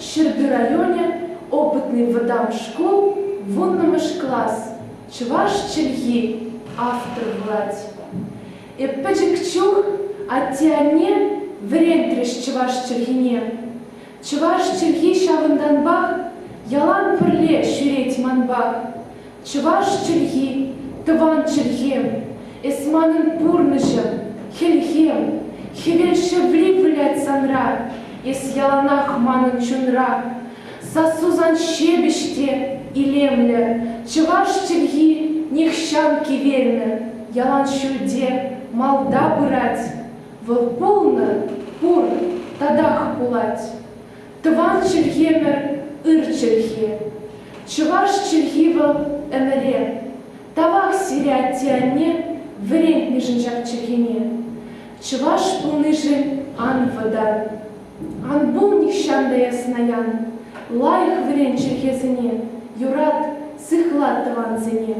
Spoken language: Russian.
Щерды районе опытный выдам школ, вуннамыш класс, чуваш чельги, автор влать. И пэджик чух, а тяне, врен треш чуваш чельгине. Чуваш чельги шавынданбах, ялан пырле шюреть манбах. Чуваш чельги, тыван чельгем, эсманын пурнышым, хельгем, хевельше влиплять санра, ес яланах манын чунра. Сосузан щебеште и лемле, чуваш чельги, нихщанки верны, ялан щуде, малда бырать, выл полны, пур, тадах пулать. Тыван чельгемер, ыр чельге, чуваш чельги выл эмере, тавах сирят тианне, врен ниженжак чельгене. Чуваш пулныжен ан водан, ан бул нихщанда яснаян, лайх врен чельгезіне, юрат сыхлат тыван зене.